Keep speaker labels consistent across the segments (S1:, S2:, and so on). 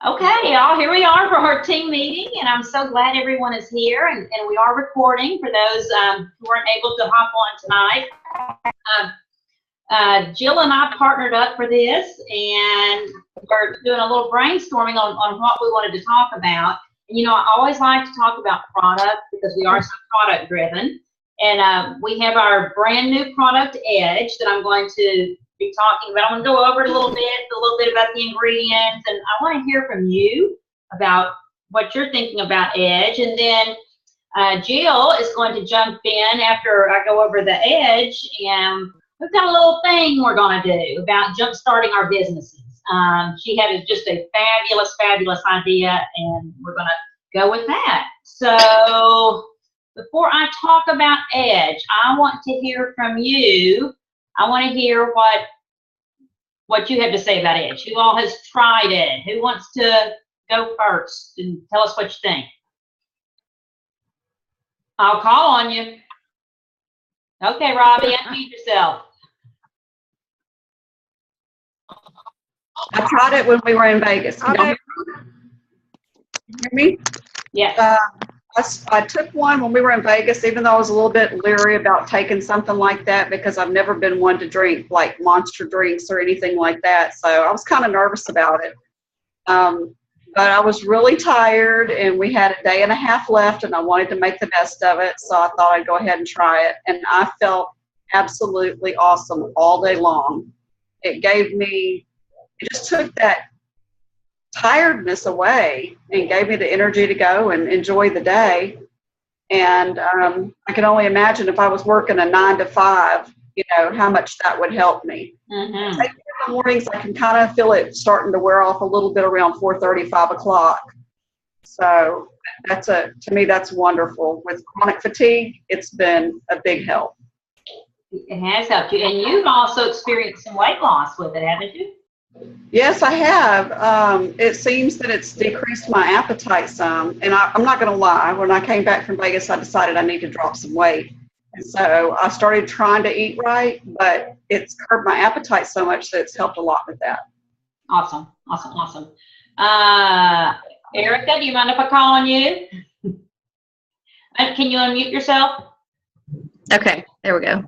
S1: Okay, y'all, here we are for our team meeting, and I'm so glad everyone is here, and we are recording for those who weren't able to hop on tonight. Jill and I partnered up for this, and we're doing a little brainstorming on what we wanted to talk about. And, you know, I always like to talk about product because we are so product driven, and we have our brand new product, Edge, that I'm going to be talking about. I'm going to go over it a little bit about the ingredients, and I want to hear from you about what you're thinking about Edge. And then Jill is going to jump in after I go over the Edge, and we've got a little thing we're going to do about jump starting our businesses. She had just a fabulous idea, and we're going to go with that. So before I talk about Edge, I want to hear from you. I want to hear what you have to say about Edge. Who all has tried it? Who wants to go first and tell us what you think? I'll call on you. Okay, Robbie, unmute yourself.
S2: I tried it when we were in Vegas. Can you hear me?
S1: Yes.
S2: I took one when we were in Vegas, even though I was a little bit leery about taking something like that because I've never been one to drink like monster drinks or anything like that. So I was kind of nervous about it. But I was really tired, and we had a day and a half left, and I wanted to make the best of it. So I thought I'd go ahead and try it. And I felt absolutely awesome all day long. It just took that tiredness away and gave me the energy to go and enjoy the day. And I can only imagine if I was working a 9 to 5, you know, how much that would help me.
S1: Mm-hmm.
S2: In the mornings, I can kind of feel it starting to wear off a little bit around 4:30, 5 o'clock. So to me, that's wonderful. With chronic fatigue, it's been a big help.
S1: It has helped you. And you've also experienced some weight loss with it, haven't you?
S2: Yes, I have. It seems that it's decreased my appetite some. And I'm not going to lie. When I came back from Vegas, I decided I need to drop some weight. And so I started trying to eat right, but it's curbed my appetite so much that it's helped a lot with that.
S1: Awesome. Erica, do you mind if I call on you? Can you unmute yourself?
S3: Okay, there we go.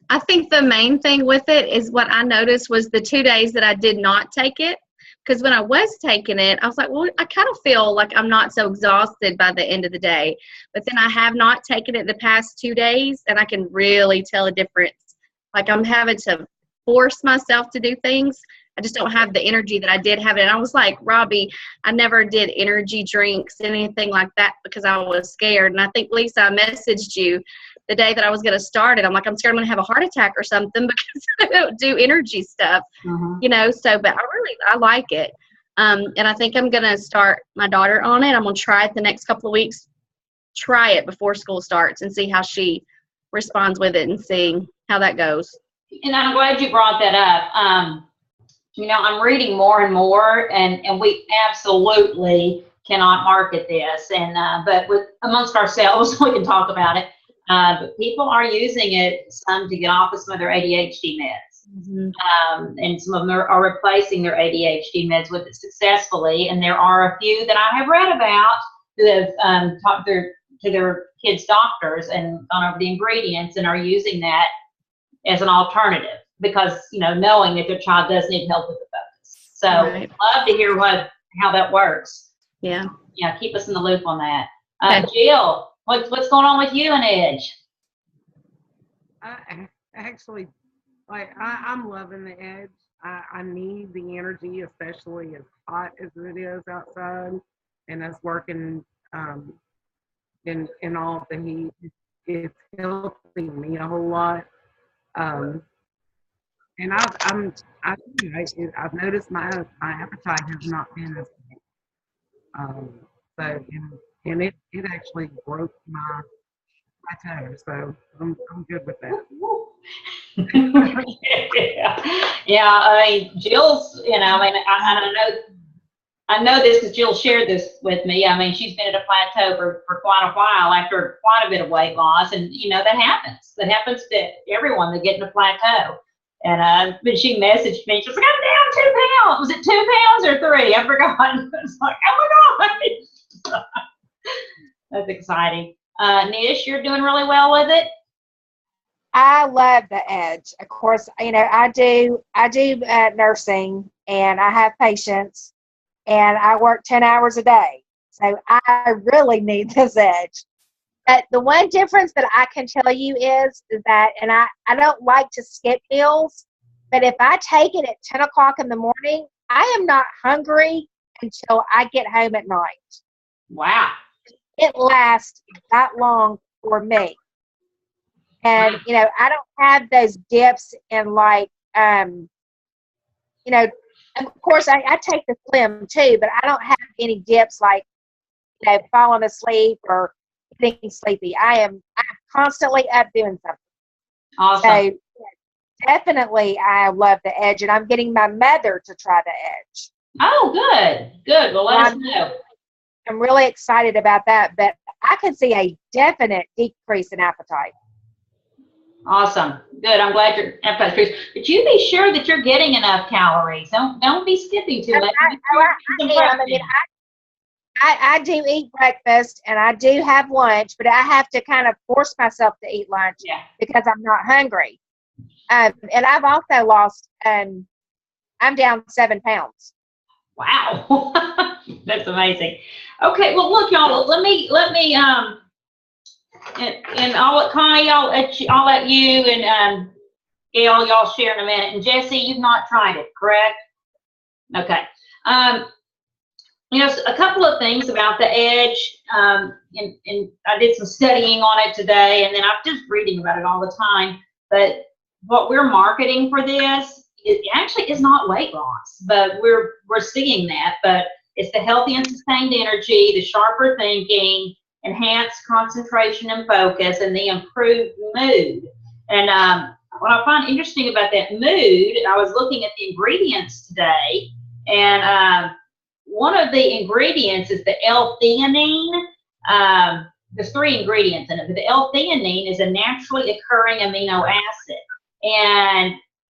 S3: I think the main thing with it is what I noticed was the 2 days that I did not take it. Because when I was taking it, I was like, well, I kind of feel like I'm not so exhausted by the end of the day. But then I have not taken it the past 2 days, and I can really tell a difference. Like I'm having to force myself to do things. I just don't have the energy that I did have it. And I was like, Robbie, I never did energy drinks, anything like that, because I was scared. And I think, Lisa, I messaged you the day that I was going to start it. I'm like, I'm scared I'm going to have a heart attack or something because I don't do energy stuff, you know, so, but I like it. And I think I'm going to start my daughter on it. I'm going to try it the next couple of weeks, try it before school starts and see how she responds with it and see how that goes.
S1: And I'm glad you brought that up. You know, I'm reading more and more, and we absolutely cannot market this. And but amongst ourselves, we can talk about it. But people are using it, some to get off of some of their ADHD meds. And some of them are replacing their ADHD meds with it successfully. And there are a few that I have read about who have talked to their kids' doctors and gone over the ingredients and are using that as an alternative because, you know, knowing that their child does need help with the focus. So I'd love to hear how that works.
S3: Yeah,
S1: keep us in the loop on that.
S3: Okay.
S1: Jill, what's going on with you and Edge?
S4: Actually, I'm loving the Edge. I need the energy, especially as hot as it is outside, and us working in all the heat. It's helping me a whole lot. And I've noticed my appetite has not been as so and it actually broke my toe, so I'm good with that.
S1: Yeah, I mean, Jill's, you know, I mean, I know this because Jill shared this with me. I mean, she's been at a plateau for quite a while after quite a bit of weight loss, and you know that happens. That happens to everyone that get in a plateau. But she messaged me. She was like, I'm down 2 pounds. Was it 2 pounds or 3? I forgot. It's like, oh my God. That's exciting. Nish, you're doing really well with it.
S5: I love the edge. Of course, you know, I do nursing, and I have patients, and I work 10 hours a day. So I really need this edge. But the one difference that I can tell you is that, and I don't like to skip meals, but if I take it at 10 o'clock in the morning, I am not hungry until I get home at night.
S1: Wow.
S5: It lasts that long for me. And, you know, I don't have those dips in like, you know, of course I take the Slim too, but I don't have any dips like, you know, falling asleep or getting sleepy. I'm constantly up doing something.
S1: Awesome.
S5: So definitely I love the edge, and I'm getting my mother to try the edge.
S1: Oh, good. Good. Well, let us know.
S5: I'm really excited about that, but I can see a definite decrease in appetite.
S1: Awesome. Good. I'm glad your appetite's increased. But you be sure that you're getting enough calories. Don't be skipping too much.
S5: I do eat breakfast and I do have lunch, but I have to kind of force myself to eat lunch because I'm not hungry. And I've also lost, I'm down 7 pounds.
S1: Wow. That's amazing. Okay. Well, look, y'all, let me, and I'll let Connie, I'll let you and Gail, y'all share in a minute. And Jesse, you've not tried it, correct? Okay. You know, a couple of things about the edge, and I did some studying on it today, and then I'm just reading about it all the time. But what we're marketing for this, it actually is not weight loss, but we're seeing that. But it's the healthy and sustained energy, the sharper thinking, enhanced concentration and focus, and the improved mood. And what I find interesting about that mood, I was looking at the ingredients today, and one of the ingredients is the L-theanine. There's 3 ingredients in it, but the L-theanine is a naturally occurring amino acid, and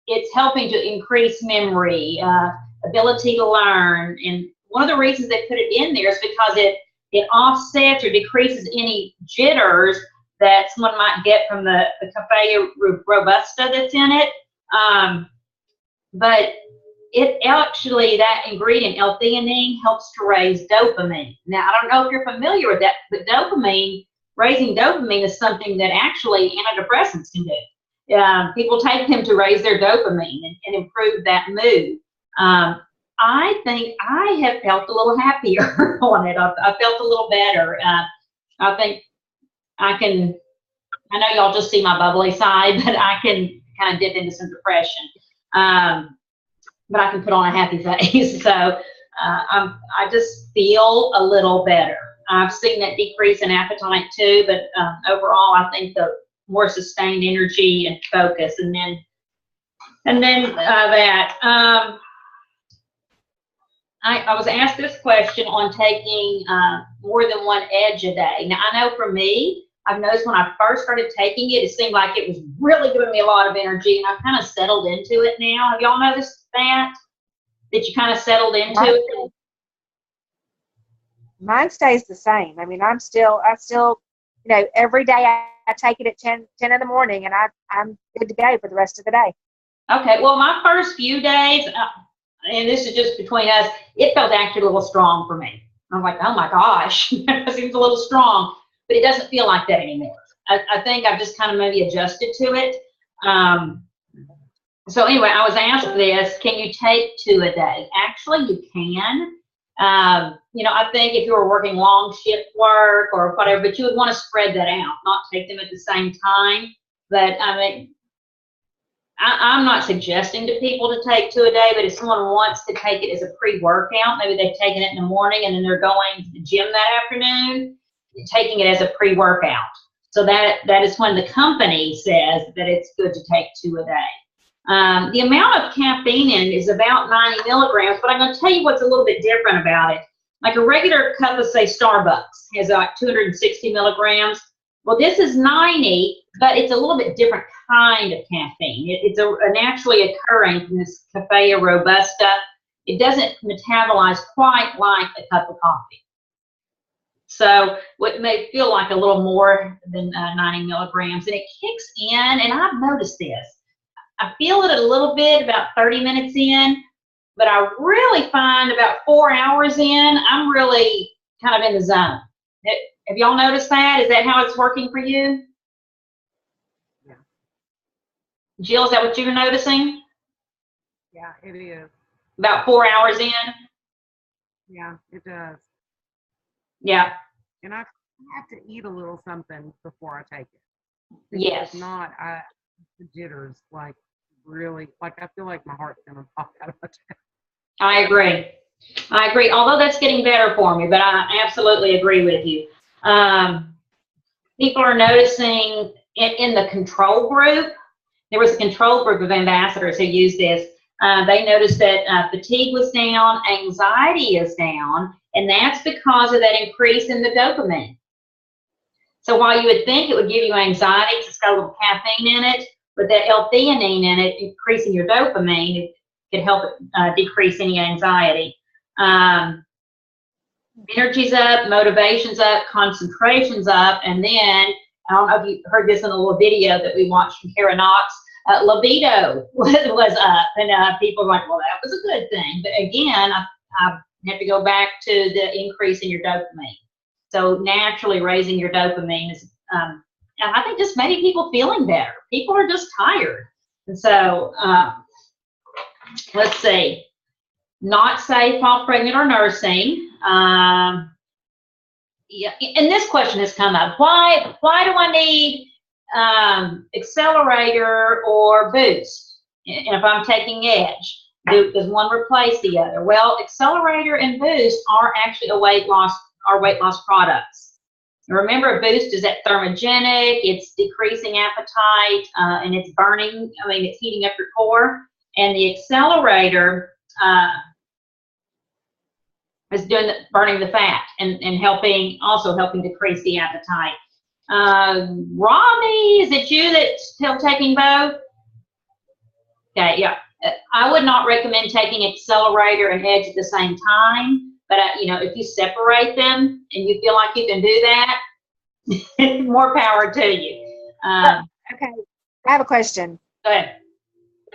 S1: it's helping to increase memory, ability to learn. And one of the reasons they put it in there is because it offsets or decreases any jitters that someone might get from the cafe robusta that's in it. But it actually, that ingredient, L-theanine, helps to raise dopamine. Now, I don't know if you're familiar with that, but raising dopamine is something that actually antidepressants can do. People take them to raise their dopamine and improve that mood. I think I have felt a little happier on it. I felt a little better. I think I know y'all just see my bubbly side, but I can kind of dip into some depression. But I can put on a happy face. So I just feel a little better. I've seen that decrease in appetite too, but overall I think the more sustained energy and focus, and then that. I was asked this question on taking more than one edge a day. Now, I know for me, I've noticed when I first started taking it, it seemed like it was really giving me a lot of energy, and I've kind of settled into it now. Have y'all noticed that you kind of settled into it?
S5: Mine stays the same. I mean, I still, you know, every day I take it at 10 in the morning, and I'm good to go for the rest of the day.
S1: Okay, well, my first few days, and this is just between us, it felt actually a little strong for me. I'm like, oh my gosh, it seems a little strong, but it doesn't feel like that anymore. I think I've just kind of maybe adjusted to it. So anyway, I was asked this, can you take 2 a day? Actually, you can. You know, I think if you were working long shift work or whatever, but you would want to spread that out, not take them at the same time. But I mean, I'm not suggesting to people to take 2 a day, but if someone wants to take it as a pre-workout, maybe they've taken it in the morning and then they're going to the gym that afternoon, taking it as a pre-workout. So that is when the company says that it's good to take 2 a day. The amount of caffeine in is about 90 milligrams, but I'm going to tell you what's a little bit different about it. Like a regular cup of, say, Starbucks has like 260 milligrams. Well, this is 90, but it's a little bit different kind of caffeine. It's a naturally occurring from this Cafea Robusta. It doesn't metabolize quite like a cup of coffee. So it may feel like a little more than 90 milligrams, and it kicks in, and I've noticed this. I feel it a little bit about 30 minutes in, but I really find about 4 hours in, I'm really kind of in the zone. Have y'all noticed that? Is that how it's working for you?
S4: Yeah.
S1: Jill, is that what you're noticing?
S4: Yeah, it is.
S1: About 4 hours in?
S4: Yeah, it does.
S1: Yeah.
S4: And I have to eat a little something before I take it.
S1: Yes.
S4: If not, the jitters, like really, like I feel like my heart's gonna pop out of my chest.
S1: I agree. I agree. Although that's getting better for me, but I absolutely agree with you. People are noticing in the control group, there was a control group of ambassadors who used this. They noticed that fatigue was down, anxiety is down, and that's because of that increase in the dopamine. So while you would think it would give you anxiety, it's got a little caffeine in it, but that L-theanine in it, increasing your dopamine, it could help decrease any anxiety. Energy's up, motivation's up, concentration's up, and then, I don't know if you heard this in a little video that we watched from Kara Knox, libido was up, and people were like, well, that was a good thing. But again, I have to go back to the increase in your dopamine. So naturally raising your dopamine is, I think, just maybe people feeling better. People are just tired. And so, let's see, not safe while pregnant or nursing. Yeah, and this question has come up. Why do I need accelerator or boost? And if I'm taking edge, does one replace the other? Well, accelerator and boost are actually weight loss products. And remember, boost is that thermogenic, it's decreasing appetite, and it's burning, it's heating up your core. And the accelerator is doing burning the fat and also helping decrease the appetite. Robbie, is it you that's still taking both? Okay, yeah. I would not recommend taking accelerator and edge at the same time, but if you separate them and you feel like you can do that, more power to you.
S5: Okay, I have a question.
S1: Go ahead.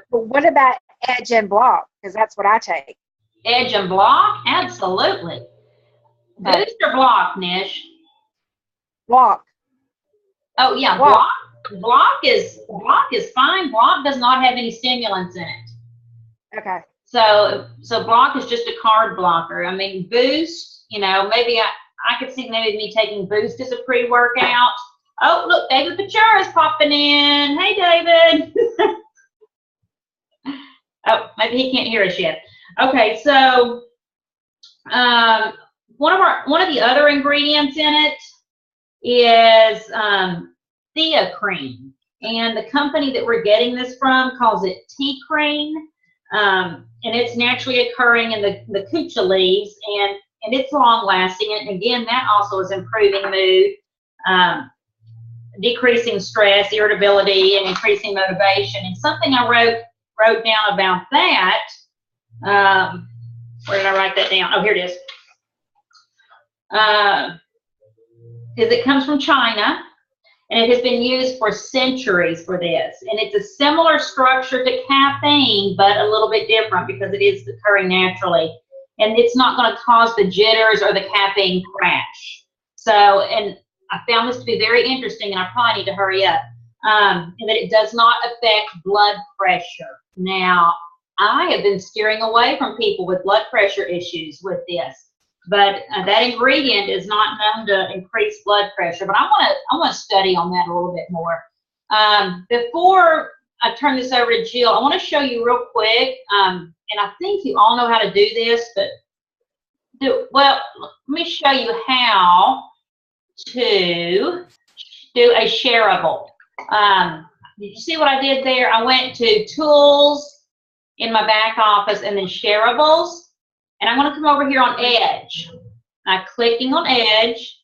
S5: But what about edge and block? Because that's what I take.
S1: Edge and block? Absolutely.
S5: Okay.
S1: Boost or block, Nish?
S5: Block.
S1: Oh yeah,
S5: Block.
S1: Block is fine. Block does not have any stimulants in it.
S5: Okay.
S1: So block is just a carb blocker. Boost, maybe I could see maybe me taking boost as a pre-workout. Oh, look, David Pachura is popping in. Hey, David. Oh, maybe he can't hear us yet. Okay, so one of the other ingredients in it is theacrine, and the company that we're getting this from calls it T-crine, and it's naturally occurring in the kucha leaves, and it's long lasting, and again that also is improving mood, decreasing stress, irritability, and increasing motivation. And something I wrote down about that. Where did I write that down? Oh, here it is. Because it comes from China, and it has been used for centuries for this. And it's a similar structure to caffeine, but a little bit different because it is occurring naturally. And it's not going to cause the jitters or the caffeine crash. So, and I found this to be very interesting, and I probably need to hurry up, and that it does not affect blood pressure. Now, I have been steering away from people with blood pressure issues with this, but that ingredient is not known to increase blood pressure. But I want to study on that a little bit more. Before I turn this over to Jill, I want to show you real quick, and I think you all know how to do this, but let me show you how to do a shareable. Did you see what I did there? I went to Tools in my back office and then Shareables, and I'm going to come over here on Edge. I'm clicking on Edge.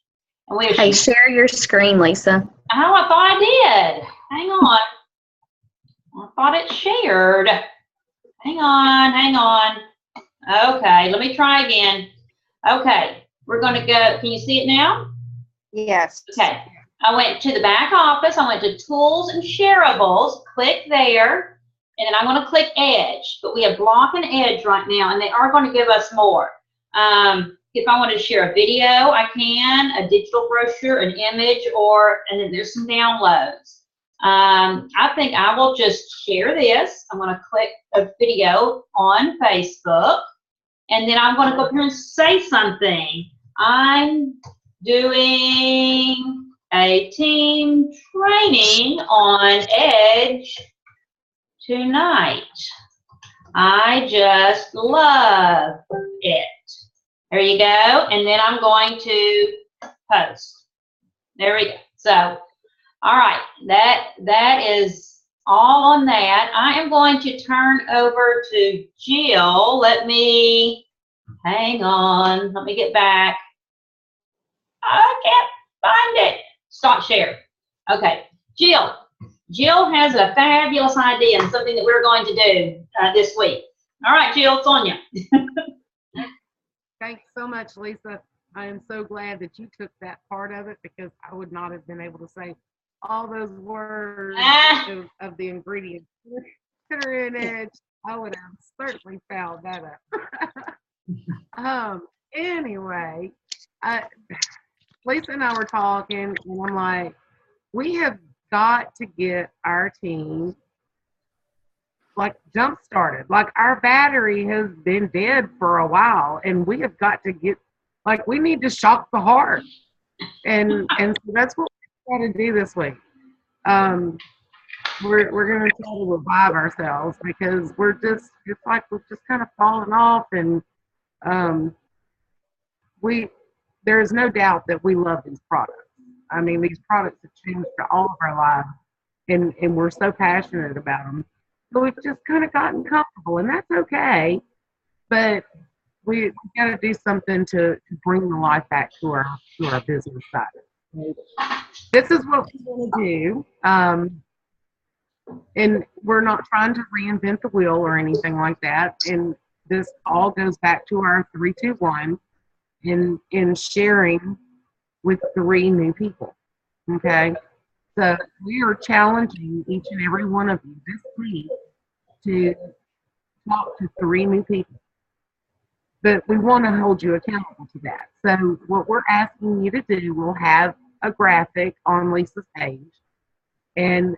S1: And
S3: Hey, share your screen, Lisa.
S1: Oh, I thought I did. Hang on. I thought it shared. Hang on, hang on. Okay, let me try again. Okay, we're going to go. Can you see it now?
S5: Yes.
S1: Okay. I went to the back office. I went to Tools and Shareables. Click there. And then I'm going to click Edge. But we have Block and Edge right now, and they are going to give us more. If I want to share a video, I can, a digital brochure, an image, and then there's some downloads. I think I will just share this. I'm going to click a video on Facebook, and then I'm going to go up here and say something. I'm doing a team training on Edge tonight. I just love it. There you go. And then I'm going to post. There we go. So, all right, that is all on that. I am going to turn over to Jill. Hang on. Let me get back. I can't find it. Stop share. Okay, Jill. Jill has a fabulous idea and something that we're going to do this week. All right, Jill, it's on you.
S4: Thanks so much, Lisa. I am so glad that you took that part of it because I would not have been able to say all those words of the ingredients that are in Edge. I would have certainly found that up. Anyway, Lisa and I were talking, and I'm like, we have got to get our team like jump started. Like our battery has been dead for a while, and we have got to get, like, we need to shock the heart, and so that's what we got to do this week. We're gonna try to revive ourselves because it's like we're just kind of falling off, and there's no doubt that we love these products. I mean, these products have changed all of our lives, and we're so passionate about them. So we've just kind of gotten comfortable, and that's okay. But we got to do something to bring the life back to our business side. This is what we want to do, and we're not trying to reinvent the wheel or anything like that. And this all goes back to our 3-2-1 in sharing with 3 new people. Okay. So we are challenging each and every one of you this week to talk to 3 new people. But we want to hold you accountable to that. So what we're asking you to do, we'll have a graphic on Lisa's page, and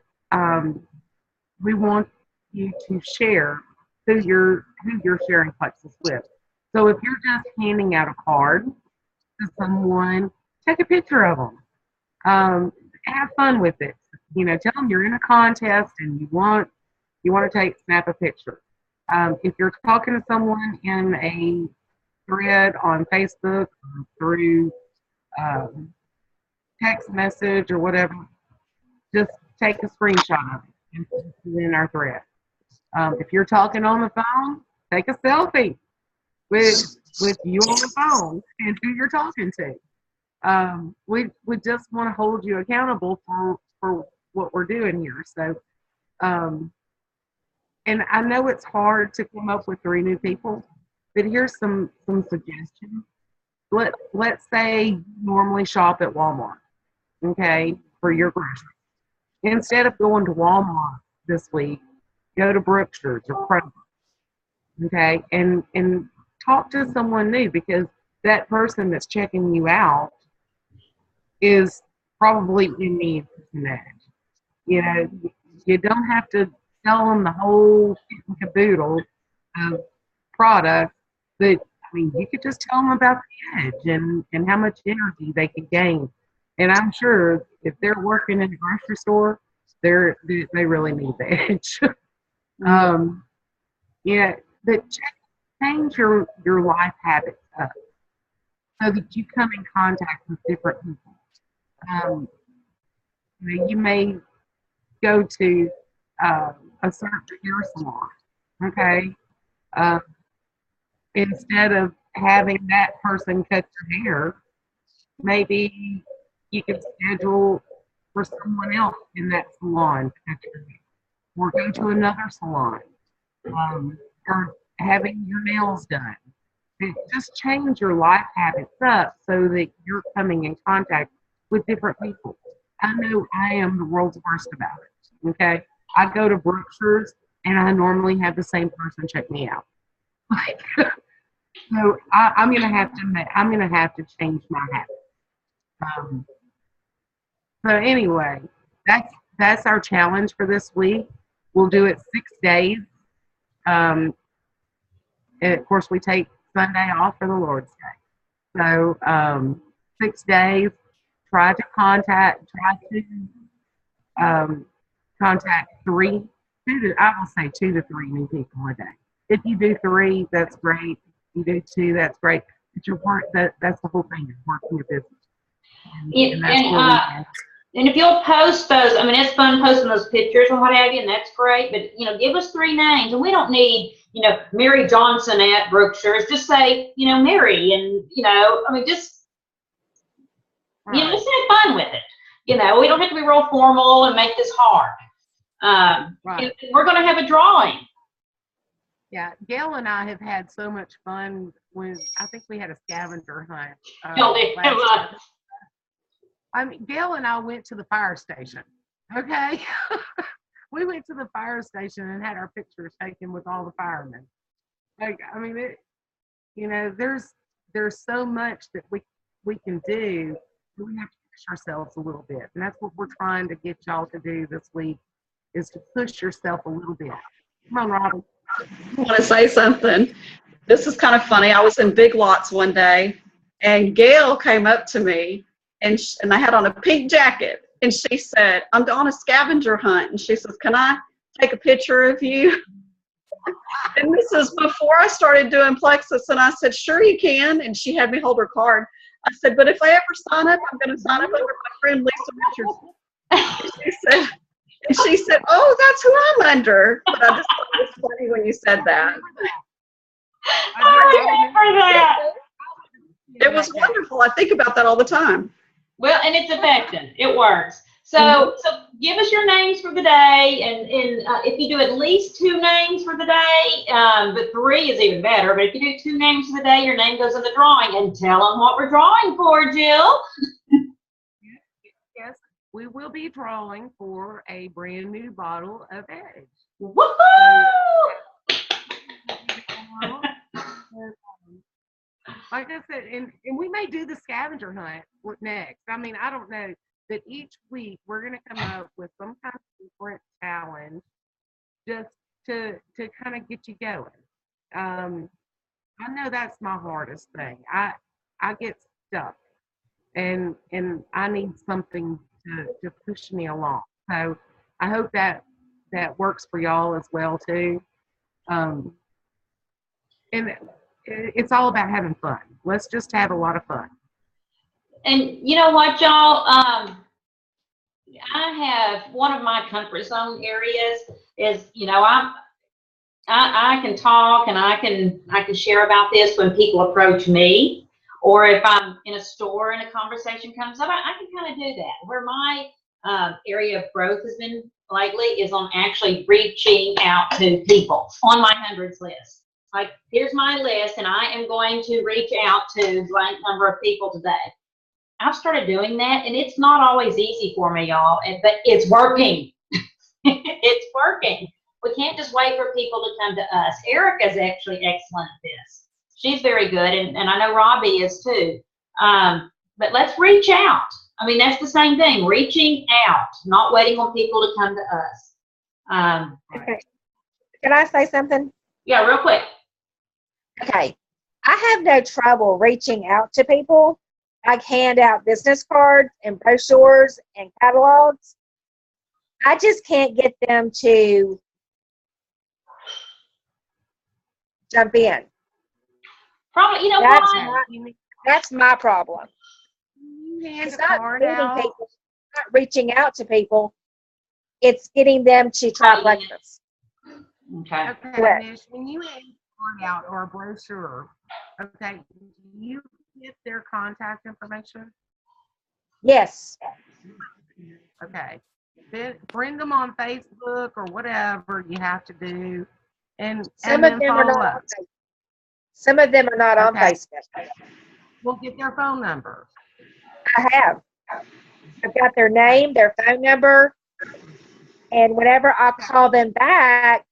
S4: we want you to share who you're sharing Plexus with. So if you're just handing out a card to someone, take a picture of them. Have fun with it. Tell them you're in a contest and you want to snap a picture. If you're talking to someone in a thread on Facebook or through text message or whatever, just take a screenshot of it and put it in our thread. If you're talking on the phone, take a selfie with you on the phone and who you're talking to. We just want to hold you accountable for what we're doing here. So, and I know it's hard to come up with 3 new people, but here's some suggestions. Let's say you normally shop at Walmart, okay, for your groceries. Instead of going to Walmart this week, go to Brookshires or Kroger, okay, and talk to someone new, because that person that's checking you out is probably in need of an edge. You don't have to tell them the whole kit and caboodle of product, but I mean, you could just tell them about the edge and how much energy they could gain. And I'm sure if they're working in a grocery store, they really need the edge. But change your life habits up so that you come in contact with different people. You may go to a certain hair salon, okay? Instead of having that person cut your hair, maybe you can schedule for someone else in that salon to cut your hair. or go to another salon, or having your nails done. Just change your life habits up so that you're coming in contact with different people. I know I am the world's worst about it. Okay, I go to Brookshire's and I normally have the same person check me out. So I'm gonna have to change my habits. So anyway, that's our challenge for this week. We'll do it 6 days. And of course, we take Sunday off for the Lord's Day. So 6 days. Try to contact 2 to 3 new people a day. If you do 3, that's great. If you do 2, that's great. But your work, that's the whole thing, is working your business.
S1: And if you'll post those, I mean, it's fun posting those pictures and what have you, and that's great, but, give us 3 names, and we don't need, Mary Johnson at Brookshire's. Just say, Mary, and, I mean, just, let's have fun with it. We don't have to be real formal and make this hard.
S4: Right.
S1: We're going to have a drawing.
S4: Yeah, Gail and I have had so much fun when I think we had a scavenger hunt. Gail and I went to the fire station. Okay, we went to the fire station and had our pictures taken with all the firemen. There's so much that we can do. We have to push ourselves a little bit, and that's what we're trying to get y'all to do this week, is to push yourself a little bit. Come on, Robin.
S2: I want to say something. This is kind of funny. I was in Big Lots one day, and Gail came up to me, and I had on a pink jacket, and she said, "I'm on a scavenger hunt," and she says, "Can I take a picture of you?" And this is before I started doing Plexus, and I said, "Sure you can," and she had me hold her card. I said, "But if I ever sign up, I'm going to sign up under my friend Lisa Richards." And she said, "Oh, that's who I'm under." But I just thought it was funny when you said that.
S1: I remember that.
S2: It was wonderful. I think about that all the time.
S1: Well, and it's effective. It works. So give us your names for the day, and if you do at least 2 names for the day, but 3 is even better. But if you do 2 names for the day, your name goes in the drawing. And tell them what we're drawing for, Jill.
S4: Yes, we will be drawing for a brand new bottle of Edge.
S1: Woohoo!
S4: Like I said, and we may do the scavenger hunt next. I mean, I don't know. But each week we're going to come up with some kind of different challenge just to kind of get you going. I know that's my hardest thing. I get stuck, and I need something to push me along. So I hope that works for y'all as well too. And it's all about having fun. Let's just have a lot of fun. And
S1: you know what, y'all? I have one of my comfort zone areas is, I can talk and I can share about this when people approach me, or if I'm in a store and a conversation comes up, I can kind of do that. Where my area of growth has been lately is on actually reaching out to people on my hundreds list. Like, here's my list, and I am going to reach out to blank number of people today. I've started doing that, and it's not always easy for me, y'all, but it's working. It's working. We can't just wait for people to come to us. Erica's actually excellent at this. She's very good, and I know Robbie is too. But let's reach out. I mean, that's the same thing, reaching out, not waiting on people to come to us.
S5: Okay. Can I say something?
S1: Yeah, real quick.
S5: Okay. I have no trouble reaching out to people. I hand out business cards and brochures and catalogs. I just can't get them to jump in.
S1: Probably, you know why?
S5: That's my problem.
S4: Hand
S5: It's
S4: a
S5: not
S4: card
S5: meeting
S4: out.
S5: people, it's not reaching out to people. It's getting them to try breakfast.
S1: Okay.
S4: Okay, Mish, when you hand a card out or a brochure, okay, do you get their contact information?
S5: Yes.
S4: Okay. Then friend them on Facebook or whatever you have to do, and
S5: Some
S4: then
S5: of them are
S4: follow
S5: not
S4: up.
S5: on Facebook. Some of them are not on
S4: Okay.
S5: Facebook.
S4: We'll get their phone number.
S5: I have. I've got their name, their phone number, and whenever I call them back,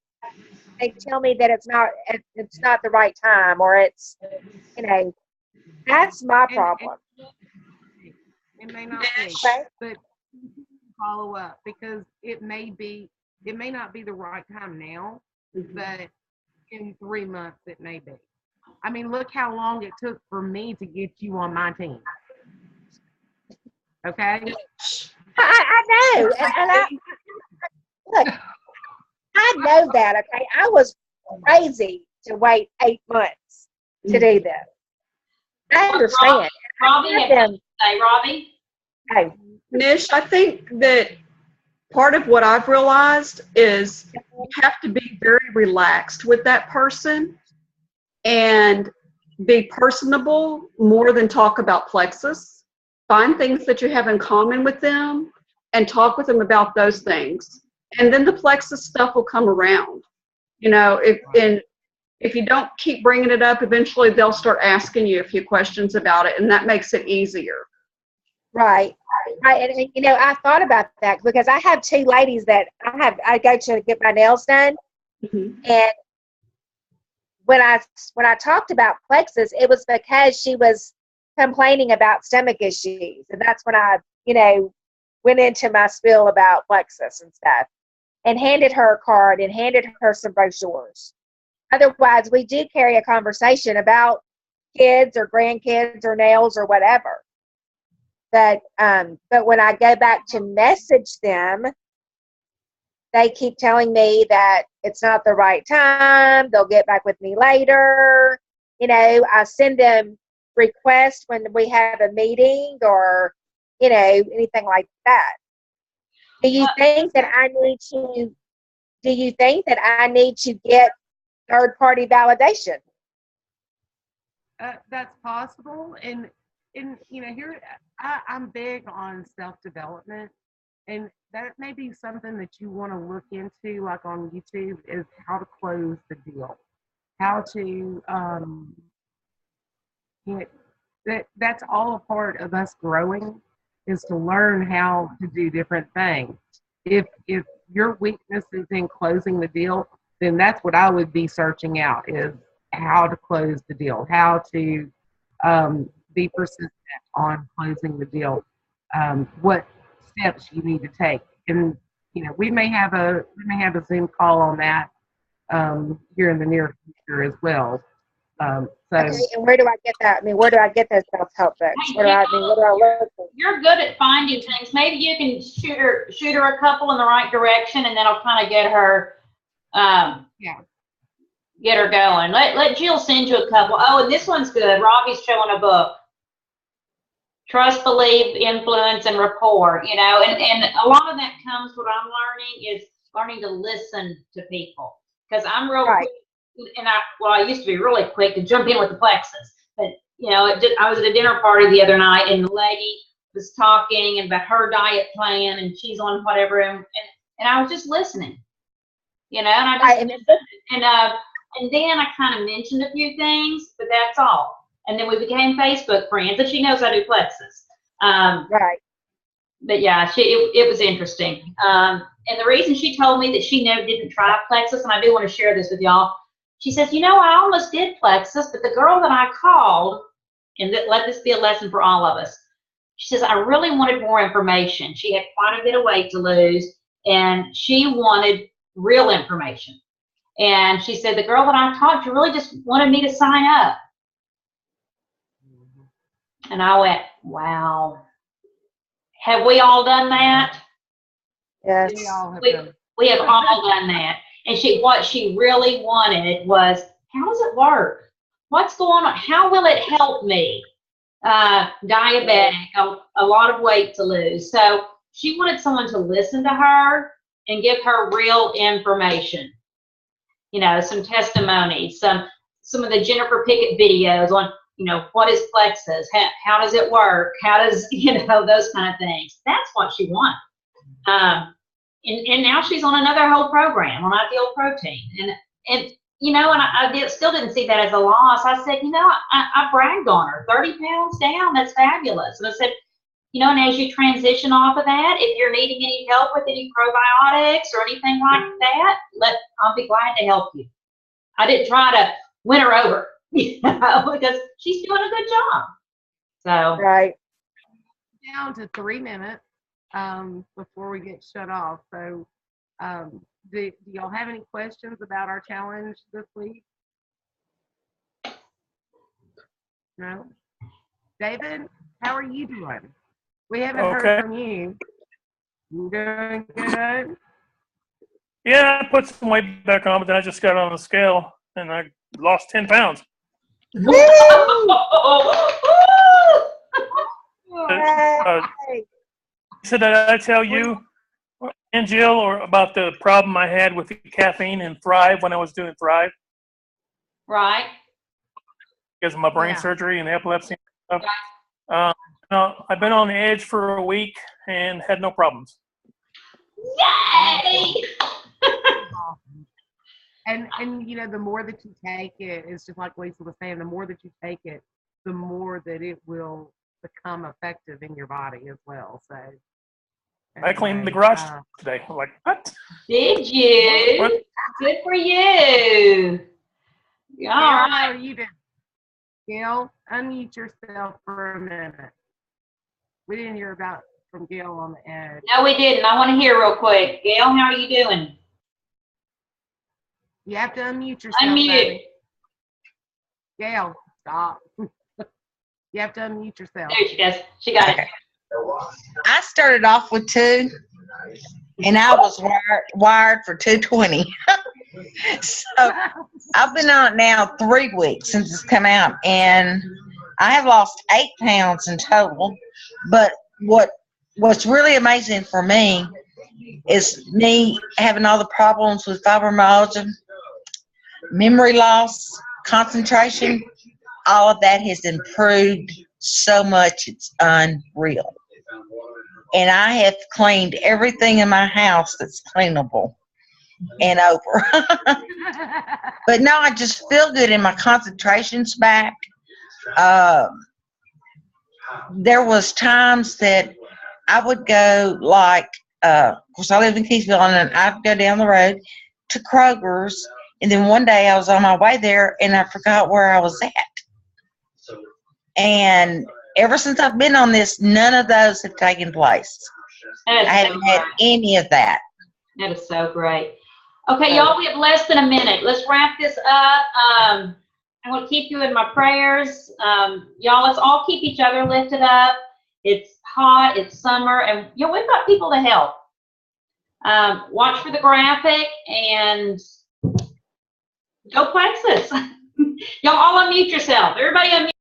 S5: they tell me that it's not the right time, or it's, that's my problem.
S4: It may not be,
S5: Okay.
S4: but follow up, because it may not be the right time now, but in 3 months it may be. I mean, look how long it took for me to get you on my team. Okay.
S5: I know, and look, I know that. Okay, I was crazy to wait 8 months to do this. I understand.
S1: Robbie, say, Robbie.
S5: Hey,
S2: Nish, I think that part of what I've realized is you have to be very relaxed with that person and be personable more than talk about plexus. Find things that you have in common with them and talk with them about those things. And then the plexus stuff will come around. If you don't keep bringing it up, eventually they'll start asking you a few questions about it, and that makes it easier.
S5: right. And I thought about that because I have 2 ladies that I go to get my nails done, and when I talked about plexus, it was because she was complaining about stomach issues, and that's when I went into my spiel about plexus and stuff, and handed her a card and handed her some brochures. Otherwise, we do carry a conversation about kids or grandkids or nails or whatever. But when I go back to message them, they keep telling me that it's not the right time. They'll get back with me later. I send them requests when we have a meeting or, anything like that. Do you think that I need to get third-party validation?
S4: That's possible, and here I'm big on self-development, and that may be something that you want to look into, like on YouTube, is how to close the deal, how to that's all a part of us growing, is to learn how to do different things. If your weakness is in closing the deal, then that's what I would be searching out, is how to close the deal, how to be persistent on closing the deal, what steps you need to take. And we may have a Zoom call on that here in the near future as well.
S5: Okay, and where do I get that? Where do I get those self-help books? What do I look for?
S1: You're good at finding things. Maybe you can shoot her a couple in the right direction, and that'll kind of get her get her going. Let Jill send you a couple. Oh, and this one's good. Robbie's showing a book. Trust, Believe, Influence, and Rapport. And a lot of that comes, what I'm learning is learning to listen to people, because I'm real quick, and I used to be really quick to jump in with the plexus, but I was at a dinner party the other night, and the lady was talking about her diet plan, and she's on whatever, and I was just listening, and I just and then I kind of mentioned a few things, but that's all. And then we became Facebook friends, and she knows I do plexus.
S5: Right.
S1: But yeah, it was interesting. And the reason she told me that she never didn't try plexus, and I do want to share this with y'all. She says, I almost did plexus, but the girl that I called, and let this be a lesson for all of us. She says, I really wanted more information. She had quite a bit of weight to lose, and she wanted real information. And she said, the girl that I talked to really just wanted me to sign up. And I went, wow. Have we all done that?
S5: Yes.
S1: We have all done that. And what she really wanted was, how does it work? What's going on? How will it help me? Diabetic, a lot of weight to lose. So she wanted someone to listen to her and give her real information. Some testimonies, some of the Jennifer Pickett videos on, what is plexus? How does it work? How does, those kind of things. That's what she wanted. and now she's on another whole program on Ideal Protein. And you know, and still didn't see that as a loss. I said, you know, I bragged on her, 30 pounds down. That's fabulous. And I said, you know, and as you transition off of that, if you're needing any help with any probiotics or anything like that, I'll be glad to help you. I didn't try to win her over, you know, because she's doing a good job. So
S5: Right.
S4: Down to 3 minutes before we get shut off. So do y'all have any questions about our challenge this week? No? David, how are you doing? We haven't heard from you. You doing good?
S6: Yeah, I put some weight back on, but then I just got on the scale and I lost 10 pounds. So did I tell you and Jill or about the problem I had with the caffeine and Thrive when I was doing Thrive?
S1: Right.
S6: Because of my brain surgery and epilepsy and stuff. No, I've been on the edge for a week and had no problems.
S1: Yay!
S4: And you know, the more that you take it, it's just like Lisa was saying, the more that you take it, the more that it will become effective in your body as well. So
S6: I cleaned the garage today. I'm like, what?
S1: Did you?
S6: What?
S1: Good for you. All right.
S4: You did. Gail, unmute yourself for a minute. We didn't hear from Gail on the edge.
S1: No, we didn't. I want to hear real quick. Gail, how are you doing?
S4: You have to unmute yourself.
S1: Unmute.
S4: Baby. Gail, stop. You have to unmute yourself.
S1: There she does. She got it.
S7: I started off with 2, and I was wired for 220. So I've been on it now 3 weeks since it's come out, and I have lost 8 pounds in total. But what's really amazing for me is me having all the problems with fibromyalgia, memory loss, concentration. All of that has improved so much, it's unreal. And I have cleaned everything in my house that's cleanable and over. But no, I just feel good and my concentration's back. There was times that I would go like, of course I live in Keithville, and I'd go down the road to Kroger's, and then one day I was on my way there and I forgot where I was at. And ever since I've been on this, none of those have taken place. I haven't had any of that.
S1: That is so great. Okay, y'all, we have less than a minute. Let's wrap this up. I'm going to keep you in my prayers. Y'all, let's all keep each other lifted up. It's hot, it's summer, and you know, we've got people to help. Watch for the graphic and go places. Y'all all unmute yourself. Everybody unmute.